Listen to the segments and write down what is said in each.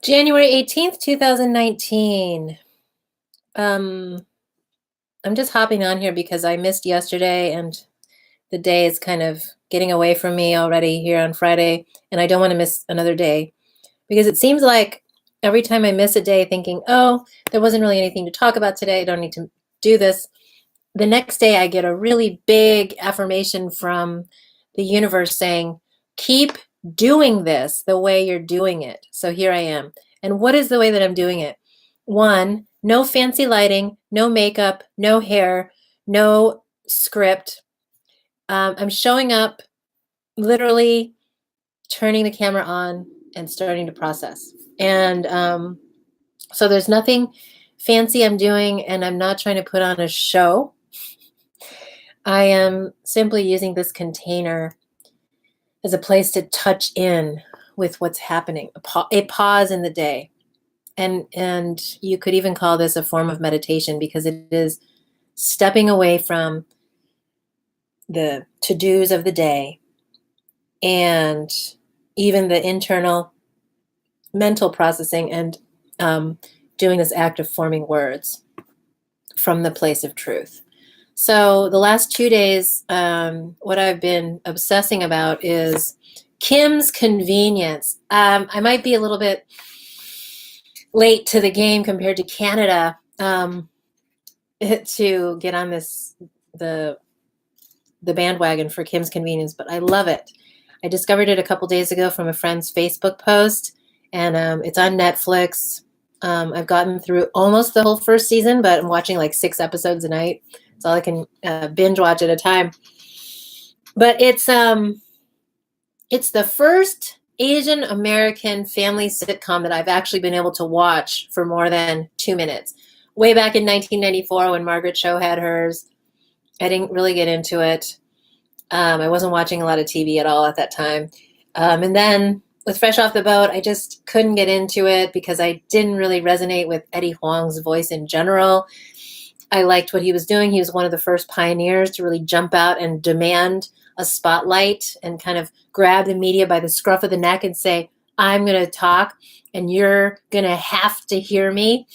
January 18th, 2019. Um, I'm just hopping on here because I missed yesterday and the day is kind of getting away from me already here on Friday, and I don't want to miss another day because it seems like every time I miss a day thinking, oh, there wasn't really anything to talk about today, I don't need to do this. The next day I get a really big affirmation from the universe saying, keep doing this the way you're doing it. So here I am. And what is the way that I'm doing it? One, no fancy lighting, no makeup, no hair, no script. I'm showing up, literally turning the camera on and starting to process. And so there's nothing fancy I'm doing, and I'm not trying to put on a show. I am simply using this container as a place to touch in with what's happening, a pause in the day. And you could even call this a form of meditation because it is stepping away from the to-dos of the day and even the internal mental processing and doing this act of forming words from the place of truth. So the last 2 days, what I've been obsessing about is Kim's Convenience. I might be a little bit late to the game compared to Canada to get on the bandwagon for Kim's Convenience, but I love it. I discovered it a couple days ago from a friend's Facebook post, and it's on Netflix. I've gotten through almost the whole first season, but I'm watching like 6 episodes a night. It's all I can binge watch at a time. But it's the first Asian American family sitcom that I've actually been able to watch for more than 2 minutes. Way back in 1994 when Margaret Cho had hers, I didn't really get into it. I wasn't watching a lot of TV at all at that time. And then with Fresh Off the Boat, I just couldn't get into it because I didn't really resonate with Eddie Huang's voice in general. I liked what he was doing. He was one of the first pioneers to really jump out and demand a spotlight and kind of grab the media by the scruff of the neck and say, I'm going to talk and you're going to have to hear me.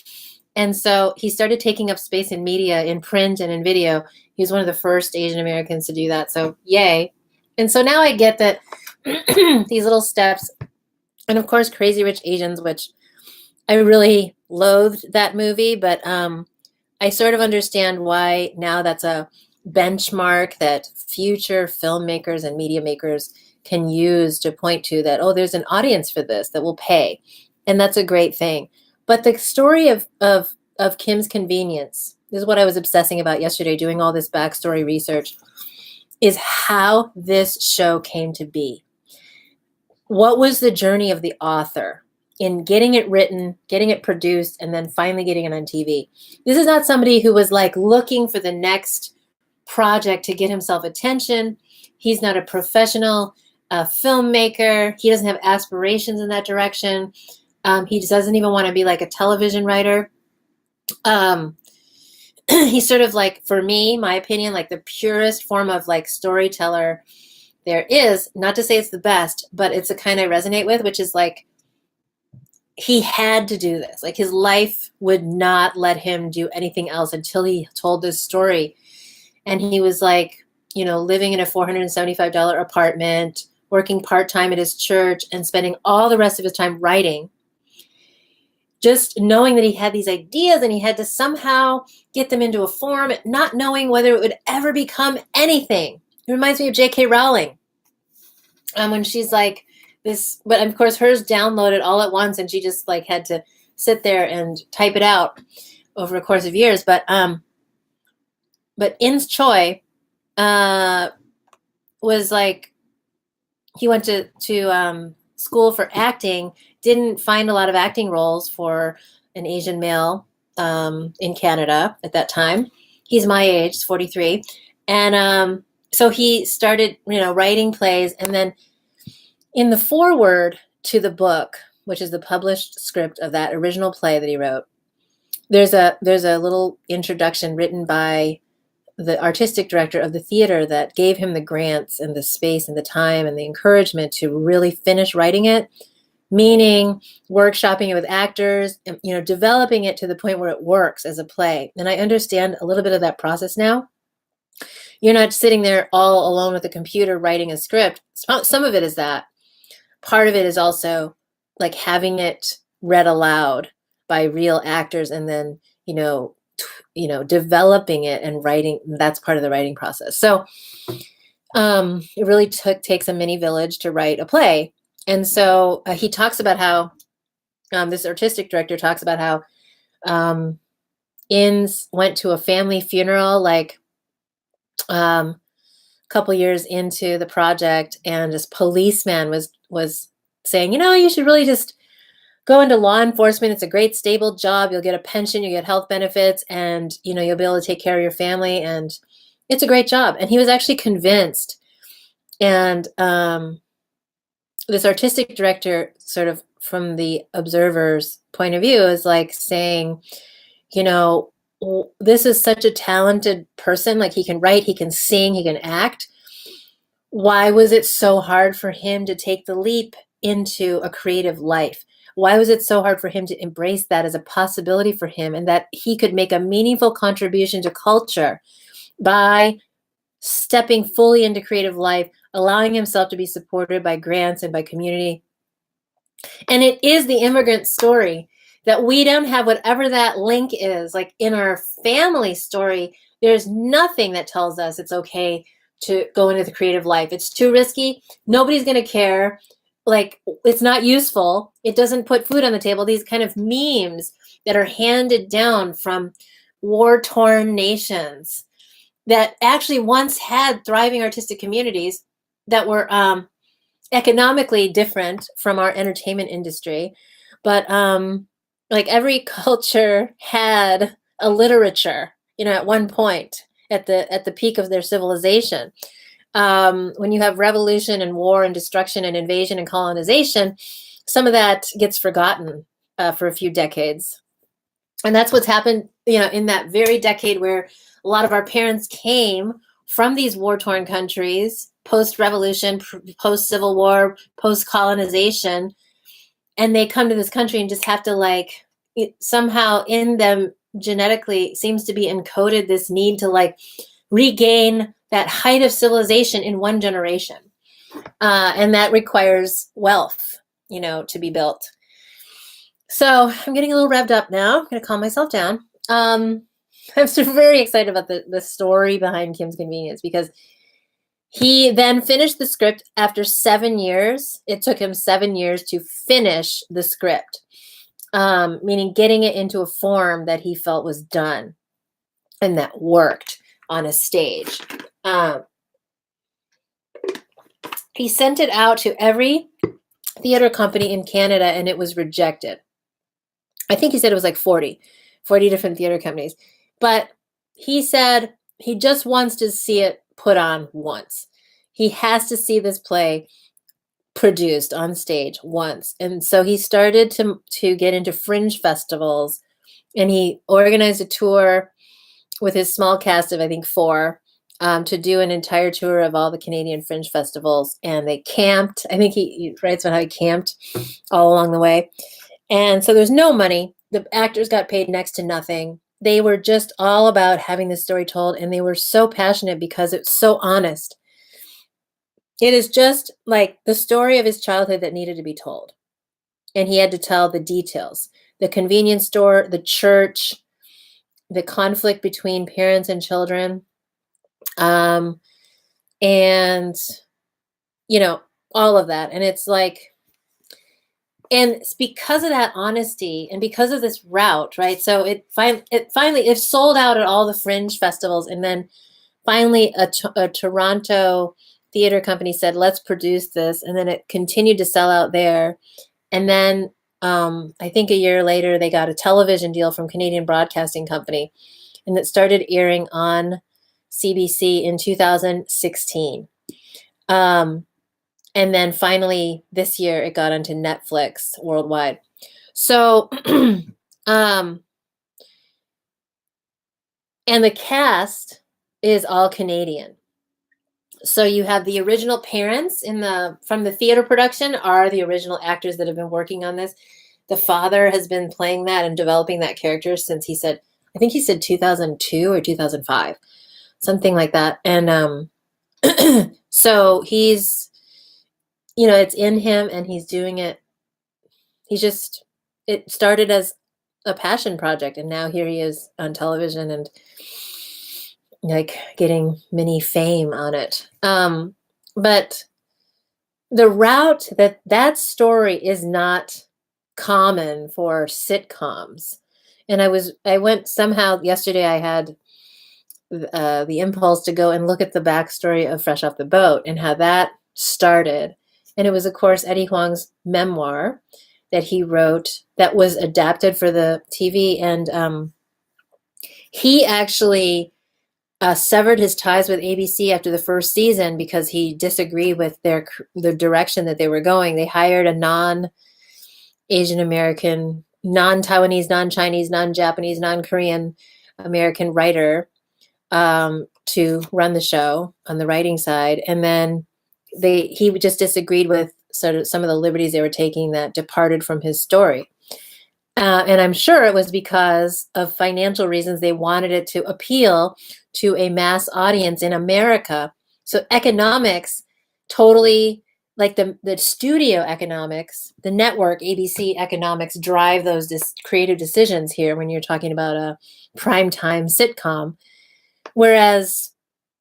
And so he started taking up space in media, in print and in video. He was one of the first Asian Americans to do that. So yay. And so now I get that these little steps, and of course, Crazy Rich Asians, which I really loathed that movie, but I sort of understand why now that's a benchmark that future filmmakers and media makers can use to point to that, oh, there's an audience for this that will pay. And that's a great thing. But the story of Kim's Convenience, this is what I was obsessing about yesterday, doing all this backstory research, is how this show came to be. What was the journey of the author in getting it written, getting it produced, and then finally getting it on TV? This is not somebody who was like looking for the next project to get himself attention. He's not a professional filmmaker. He doesn't have aspirations in that direction. He doesn't even want to be like a television writer. He's sort of like, for me, my opinion, like the purest form of like storyteller there is. Not to say it's the best, but it's a kind I resonate with, which is like, he had to do this. Like his life would not let him do anything else until he told this story. And he was like, living in a $475 apartment, working part-time at his church, and spending all the rest of his time writing. Just knowing that he had these ideas and he had to somehow get them into a form, not knowing whether it would ever become anything. It reminds me of J.K. Rowling. When she's like this, but of course hers downloaded all at once and she just like had to sit there and type it out over a course of years. But Ins Choi was like, he went to school for acting, didn't find a lot of acting roles for an Asian male in Canada at that time. He's my age, 43. And so he started, writing plays. And then in the foreword to the book, which is the published script of that original play that he wrote, there's a little introduction written by the artistic director of the theater that gave him the grants and the space and the time and the encouragement to really finish writing it. meaning workshopping it with actors, and, developing it to the point where it works as a play. And I understand a little bit of that process now. You're not sitting there all alone with a computer writing a script. Some of it is that. Part of it is also like having it read aloud by real actors, and then, developing it and writing. That's part of the writing process. So it really takes a mini village to write a play. And so he talks about how this artistic director talks about how Ins went to a family funeral like a couple years into the project, and this policeman was saying, you should really just go into law enforcement. It's a great stable job. You'll get a pension, you get health benefits, and you'll be able to take care of your family, and it's a great job. And he was actually convinced. And this artistic director, sort of from the observer's point of view, is like saying, this is such a talented person. Like, he can write, he can sing, he can act. Why was it so hard for him to take the leap into a creative life? Why was it so hard for him to embrace that as a possibility for him, and that he could make a meaningful contribution to culture by stepping fully into creative life, allowing himself to be supported by grants and by community? And it is the immigrant story that we don't have whatever that link is. Like, in our family story, there's nothing that tells us it's okay to go into the creative life. It's too risky. Nobody's going to care. Like, it's not useful. It doesn't put food on the table. These kind of memes that are handed down from war-torn nations that actually once had thriving artistic communities that were economically different from our entertainment industry. But like, every culture had a literature, at one point at the peak of their civilization. When you have revolution and war and destruction and invasion and colonization, some of that gets forgotten for a few decades. And that's what's happened, in that very decade where a lot of our parents came from these war-torn countries, post-revolution, post-Civil War, post-colonization, and they come to this country and just have to, somehow in them genetically seems to be encoded this need to, regain that height of civilization in one generation. And that requires wealth, to be built. So I'm getting a little revved up now. I'm going to calm myself down. I'm very excited about the story behind Kim's Convenience, because he then finished the script after 7 years. It took him 7 years to finish the script, meaning getting it into a form that he felt was done and that worked on a stage. He sent it out to every theater company in Canada, and it was rejected. I think he said it was like 40 different theater companies. But he said he just wants to see it put on once. He has to see this play produced on stage once. And so he started to get into fringe festivals, and he organized a tour with his small cast of, I think, 4, to do an entire tour of all the Canadian fringe festivals. And they camped. I think he writes about how he camped all along the way. And so there's no money. The actors got paid next to nothing. They were just all about having this story told, and they were so passionate because it's so honest. It is just like the story of his childhood that needed to be told. And he had to tell the details. The convenience store, the church, the conflict between parents and children, and, all of that. And it's like, and it's because of that honesty and because of this route, right? So it finally sold out at all the fringe festivals. And then finally a Toronto theater company said, let's produce this. And then it continued to sell out there. And then I think a year later, they got a television deal from Canadian Broadcasting Company, and it started airing on CBC in 2016. And then finally this year it got onto Netflix worldwide. So, and the cast is all Canadian. So you have the original parents from the theater production are the original actors that have been working on this. The father has been playing that and developing that character since I think he said 2002 or 2005, something like that. And so he's, it's in him and he's doing it. It started as a passion project and now here he is on television and like getting mini fame on it. But the route that story is not common for sitcoms. And I went somehow yesterday, I had the impulse to go and look at the backstory of Fresh Off the Boat and how that started. And it was, of course, Eddie Huang's memoir that he wrote that was adapted for the TV. And he actually severed his ties with ABC after the first season because he disagreed with the direction that they were going. They hired a non-Asian American, non-Taiwanese, non-Chinese, non-Japanese, non-Korean American writer to run the show on the writing side, and then he just disagreed with sort of some of the liberties they were taking that departed from his story. And I'm sure it was because of financial reasons. They wanted it to appeal to a mass audience in America. So economics totally, like the studio economics, the network, ABC economics, drive those creative decisions here when you're talking about a primetime sitcom. Whereas,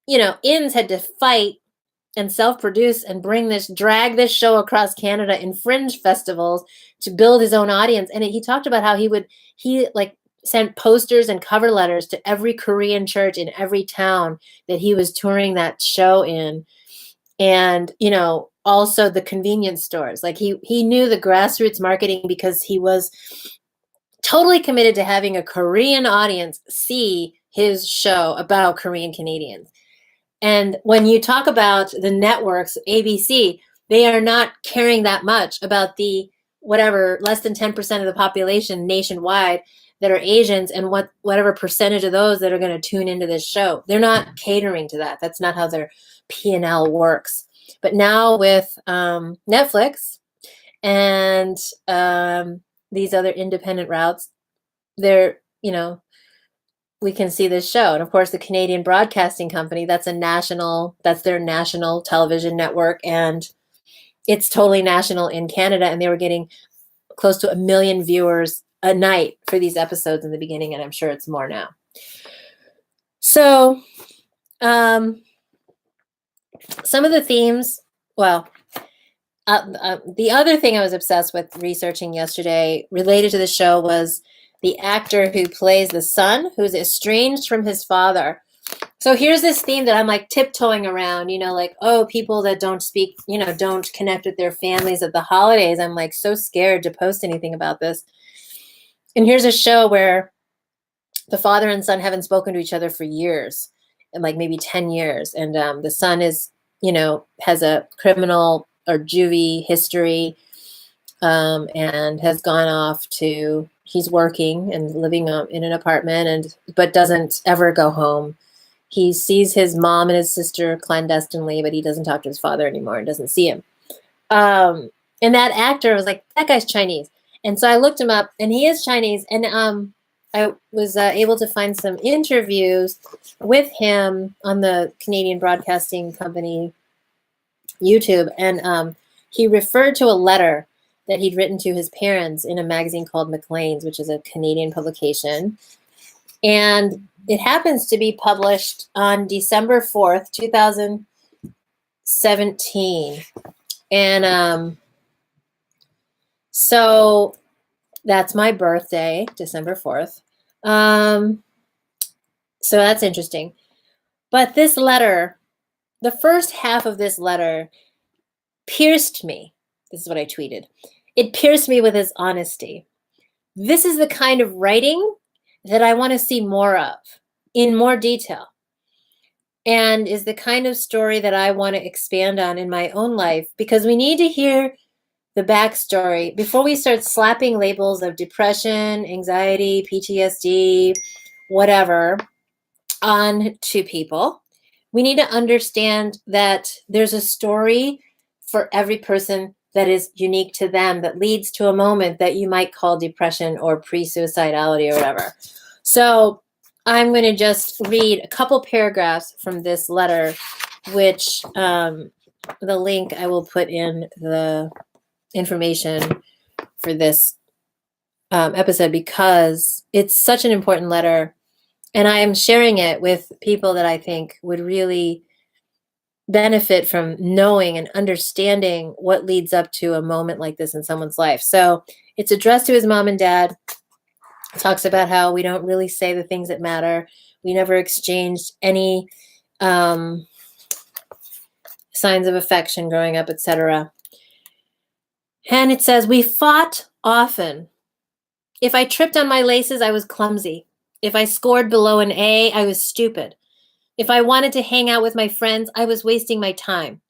Ins had to fight and self-produce and drag this show across Canada in fringe festivals to build his own audience. And he talked about how he sent posters and cover letters to every Korean church in every town that he was touring that show in. And, also the convenience stores. Like he knew the grassroots marketing because he was totally committed to having a Korean audience see his show about Korean Canadians. And when you talk about the networks, ABC, they are not caring that much about the less than 10% of the population nationwide that are Asians and whatever percentage of those that are going to tune into this show. They're not catering to that. That's not how their P&L works. But now with Netflix and these other independent routes, they're, we can see this show. And of course, the Canadian Broadcasting Company, that's their national television network. And it's totally national in Canada. And they were getting close to 1 million viewers a night for these episodes in the beginning. And I'm sure it's more now. So some of the themes, the other thing I was obsessed with researching yesterday related to the show was the actor who plays the son, who's estranged from his father. So here's this theme that I'm like tiptoeing around, people that don't speak, don't connect with their families at the holidays. I'm like so scared to post anything about this. And here's a show where the father and son haven't spoken to each other for years, and like maybe 10 years. And the son is, has a criminal or juvie history, and has gone off he's working and living in an apartment but doesn't ever go home. He sees his mom and his sister clandestinely, but he doesn't talk to his father anymore and doesn't see him. And that actor was like, that guy's Chinese. And so I looked him up and he is Chinese. And I was able to find some interviews with him on the Canadian Broadcasting Company YouTube. And he referred to a letter that he'd written to his parents in a magazine called Maclean's, which is a Canadian publication. And it happens to be published on December 4th, 2017. And so that's my birthday, December 4th. So that's interesting. But this letter, the first half of this letter pierced me. This is what I tweeted. It pierced me with his honesty. This is the kind of writing that I want to see more of in more detail, and is the kind of story that I want to expand on in my own life, because we need to hear the backstory before we start slapping labels of depression, anxiety, PTSD, whatever, on to people. We need to understand that there's a story for every person that is unique to them that leads to a moment that you might call depression or pre-suicidality or whatever. So I'm going to just read a couple paragraphs from this letter, which the link I will put in the information for this episode, because it's such an important letter. And I am sharing it with people that I think would really benefit from knowing and understanding what leads up to a moment like this in someone's life. So it's addressed to his mom and dad. It talks about how we don't really say the things that matter. We never exchanged any signs of affection growing up, etc. And it says, we fought often. If I tripped on my laces, I was clumsy. If I scored below an A, I was stupid. If I wanted to hang out with my friends, I was wasting my time.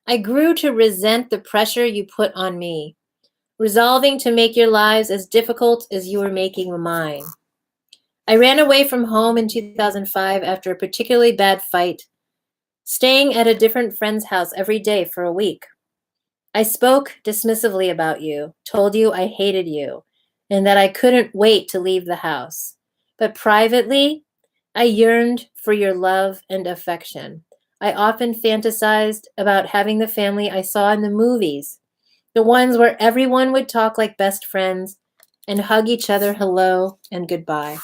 I grew to resent the pressure you put on me, resolving to make your lives as difficult as you were making mine. I ran away from home in 2005 after a particularly bad fight, staying at a different friend's house every day for a week. I spoke dismissively about you, told you I hated you, and that I couldn't wait to leave the house. But privately, I yearned for your love and affection. I often fantasized about having the family I saw in the movies, the ones where everyone would talk like best friends and hug each other hello and goodbye.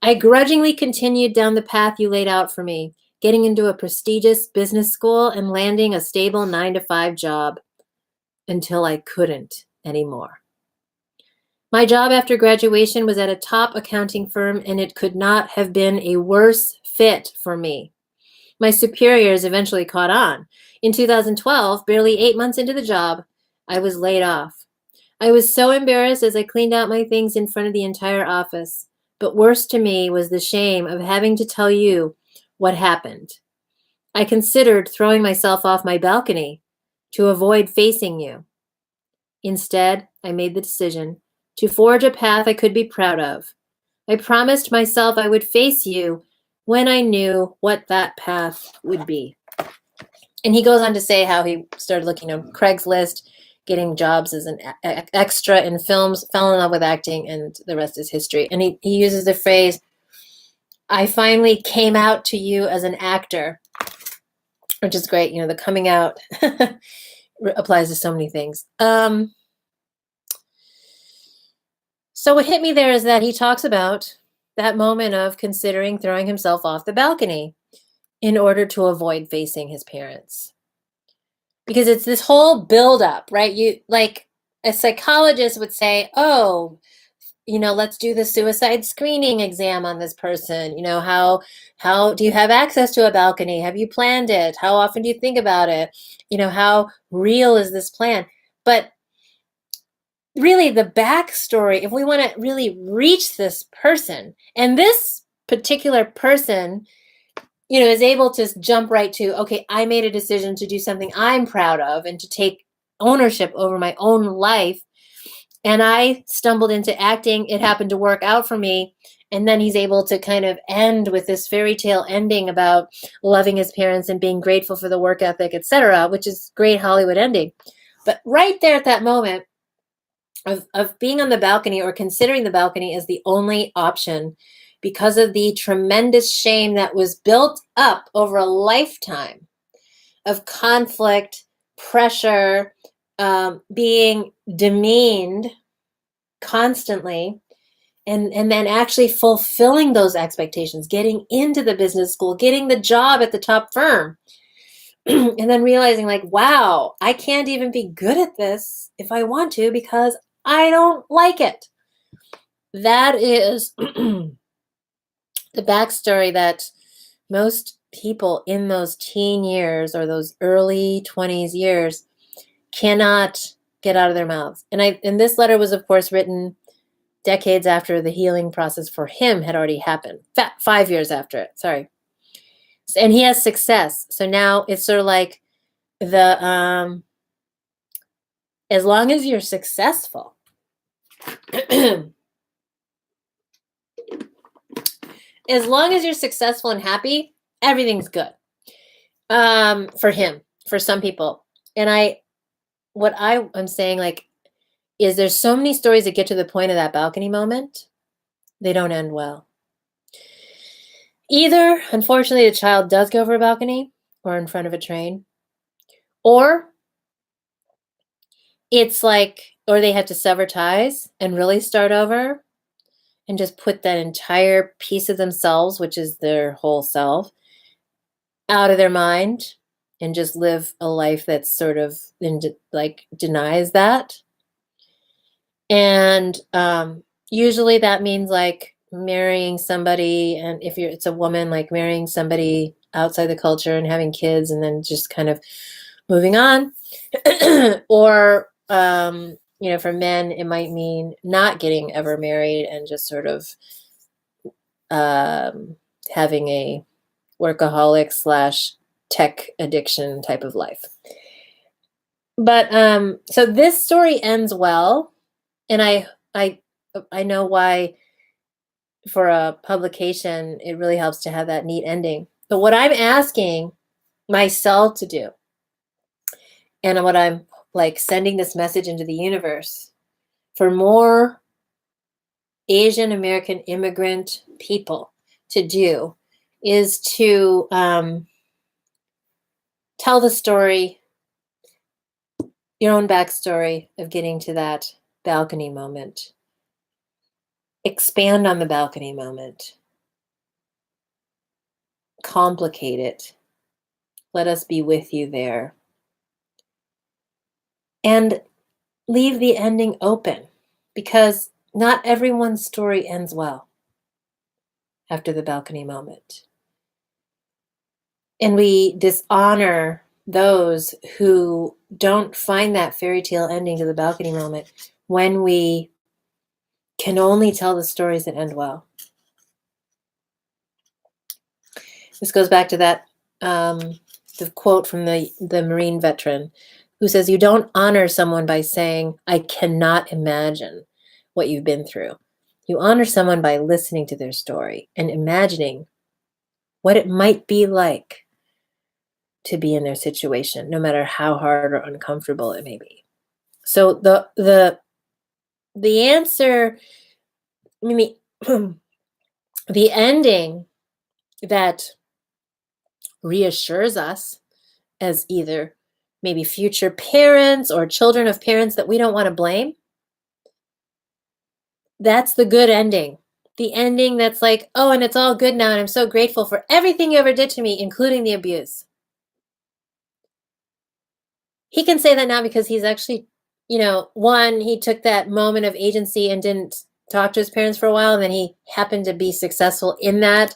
I grudgingly continued down the path you laid out for me, getting into a prestigious business school and landing a stable 9-to-5 job until I couldn't anymore. My job after graduation was at a top accounting firm, and it could not have been a worse fit for me. My superiors eventually caught on. In 2012, barely 8 months into the job, I was laid off. I was so embarrassed as I cleaned out my things in front of the entire office. But worse to me was the shame of having to tell you what happened. I considered throwing myself off my balcony to avoid facing you. Instead, I made the decision to forge a path I could be proud of. I promised myself I would face you when I knew what that path would be. And he goes on to say how he started looking at Craigslist, getting jobs as an extra in films, fell in love with acting, and the rest is history. And he uses the phrase, I finally came out to you as an actor, which is great. You know, the coming out applies to so many things. So what hit me there is that he talks about that moment of considering throwing himself off the balcony in order to avoid facing his parents. Because it's this whole buildup, right? You, like a psychologist would say, oh, you know, let's do the suicide screening exam on this person. You know, how do you have access to a balcony? Have you planned it? How often do you think about it? You know, how real is this plan? But really the backstory, if we want to really reach this person, and this particular person, you know, is able to jump right to, okay, I made a decision to do something I'm proud of and to take ownership over my own life. And I stumbled into acting. It happened to work out for me. And then he's able to kind of end with this fairy tale ending about loving his parents and being grateful for the work ethic, etc., which is great Hollywood ending. But right there at that moment of being on the balcony or considering the balcony as the only option, because of the tremendous shame that was built up over a lifetime of conflict, pressure, being demeaned constantly, and then actually fulfilling those expectations, getting into the business school, getting the job at the top firm, and then realizing like, wow, I can't even be good at this if I want to because I don't like it. That is the backstory that most people in those teen years or those early 20s years cannot get out of their mouths. And this letter was, of course, written decades after the healing process for him had already happened. 5 years after it, sorry. And he has success. So now it's sort of like the, as long as you're successful, as long as you're successful and happy, everything's good. For him, for some people. And I'm saying, like, is there's so many stories that get to the point of that balcony moment, they don't end well. Either, unfortunately, the child does go over a balcony or in front of a train, or it's like, or they have to sever ties and really start over and just put that entire piece of themselves, which is their whole self, out of their mind and just live a life that's sort of like denies that. And usually that means like marrying somebody, and if it's a woman, like marrying somebody outside the culture and having kids and then just kind of moving on. Or for men it might mean not getting ever married and just sort of having a workaholic / tech addiction type of life. But so this story ends well, and I know why for a publication it really helps to have that neat ending. But what I'm asking myself to do, and what I'm like sending this message into the universe for more Asian American immigrant people to do, is to tell the story, your own backstory of getting to that balcony moment. Expand on the balcony moment. Complicate it. Let us be with you there. And leave the ending open, because not everyone's story ends well after the balcony moment. And we dishonor those who don't find that fairy tale ending to the balcony moment when we can only tell the stories that end well. This goes back to that the quote from the Marine veteran who says, you don't honor someone by saying, I cannot imagine what you've been through. You honor someone by listening to their story and imagining what it might be like to be in their situation, no matter how hard or uncomfortable it may be. So the answer, I mean, the ending that reassures us as either maybe future parents or children of parents that we don't want to blame, that's the good ending. The ending that's like, oh, and it's all good now, and I'm so grateful for everything you ever did to me, including the abuse. He can say that now because he's actually, one, he took that moment of agency and didn't talk to his parents for a while, and then he happened to be successful in that.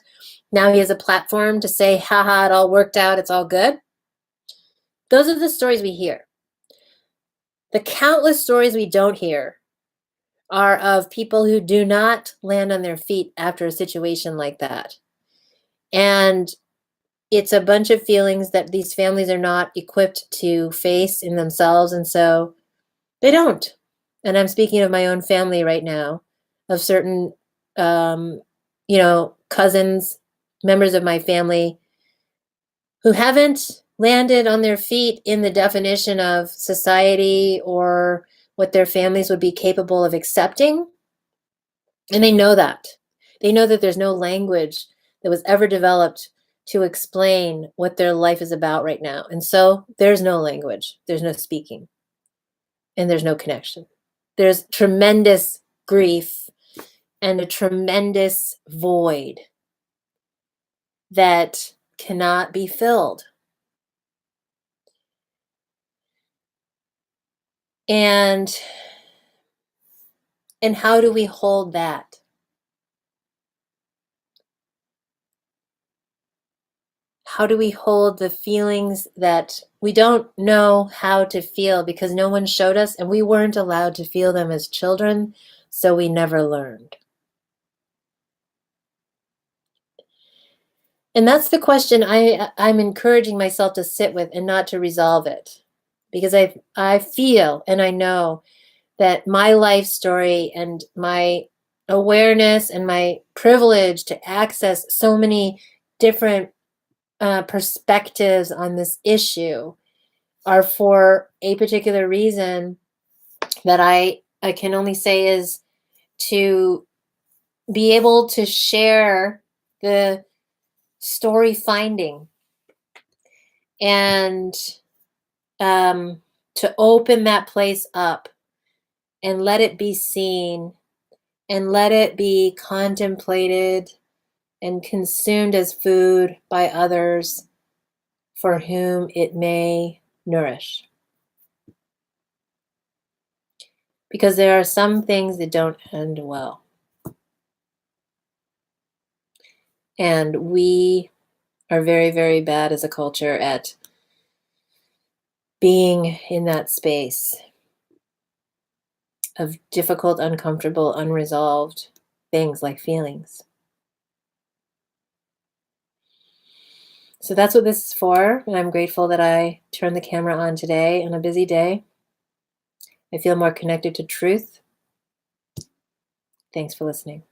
Now he has a platform to say, haha, it all worked out, it's all good. Those are the stories we hear. The countless stories we don't hear are of people who do not land on their feet after a situation like that. And it's a bunch of feelings that these families are not equipped to face in themselves, and so they don't. And I'm speaking of my own family right now, of certain, cousins, members of my family who haven't landed on their feet in the definition of society or what their families would be capable of accepting. And they know that. They know that there's no language that was ever developed to explain what their life is about right now. And so there's no language, there's no speaking, and there's no connection. There's tremendous grief and a tremendous void that cannot be filled. And how do we hold that? How do we hold the feelings that we don't know how to feel because no one showed us, and we weren't allowed to feel them as children, so we never learned? And that's the question I'm encouraging myself to sit with and not to resolve it. Because I feel and I know that my life story and my awareness and my privilege to access so many different perspectives on this issue are for a particular reason that I can only say is to be able to share the story finding and to open that place up and let it be seen and let it be contemplated and consumed as food by others for whom it may nourish. Because there are some things that don't end well. And we are very, very bad as a culture at being in that space of difficult, uncomfortable, unresolved things like feelings. So that's what this is for, and I'm grateful that I turned the camera on today on a busy day. I feel more connected to truth. Thanks for listening.